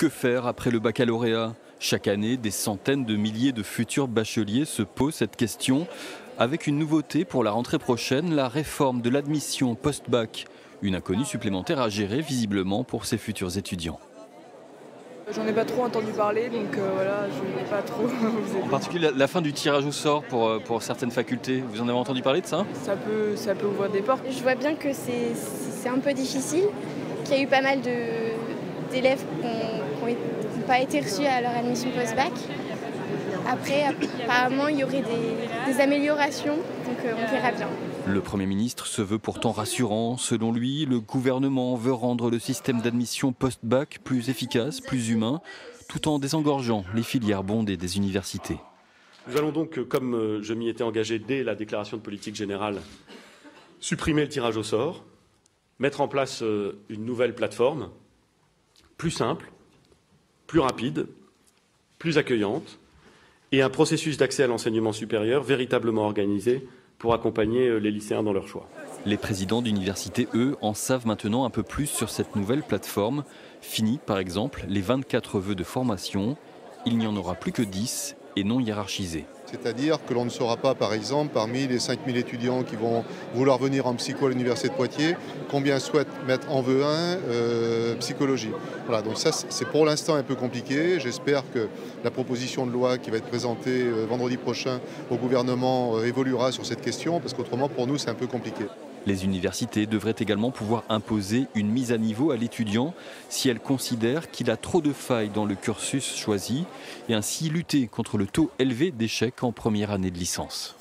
Que faire après le baccalauréat? Chaque année, des centaines de milliers de futurs bacheliers se posent cette question. Avec une nouveauté pour la rentrée prochaine, la réforme de l'admission post-bac. Une inconnue supplémentaire à gérer visiblement pour ces futurs étudiants. J'en ai pas trop entendu parler, donc voilà, je ne vais pas trop vous aider. En particulier la fin du tirage au sort pour certaines facultés. Vous en avez entendu parler de ça? Ça peut ouvrir des portes. Je vois bien que c'est un peu difficile, qu'il y a eu pas mal d'élèves qui n'ont pas été reçus à leur admission post-bac. Après, apparemment, il y aurait des améliorations, donc on verra bien. Le Premier ministre se veut pourtant rassurant. Selon lui, le gouvernement veut rendre le système d'admission post-bac plus efficace, plus humain, tout en désengorgeant les filières bondées des universités. Nous allons donc, comme je m'y étais engagé dès la déclaration de politique générale, supprimer le tirage au sort, mettre en place une nouvelle plateforme, plus simple, plus rapide, plus accueillante, et un processus d'accès à l'enseignement supérieur véritablement organisé pour accompagner les lycéens dans leur choix. Les présidents d'université, eux, en savent maintenant un peu plus sur cette nouvelle plateforme. Fini, par exemple, les 24 vœux de formation. Il n'y en aura plus que 10 et non hiérarchisés. C'est-à-dire que l'on ne saura pas, par exemple, parmi les 5000 étudiants qui vont vouloir venir en psycho à l'université de Poitiers, combien souhaitent mettre en vœu 1 psychologie. Voilà, donc ça, c'est pour l'instant un peu compliqué. J'espère que la proposition de loi qui va être présentée vendredi prochain au gouvernement évoluera sur cette question, parce qu'autrement, pour nous, c'est un peu compliqué. Les universités devraient également pouvoir imposer une mise à niveau à l'étudiant si elles considèrent qu'il a trop de failles dans le cursus choisi et ainsi lutter contre le taux élevé d'échecs en première année de licence.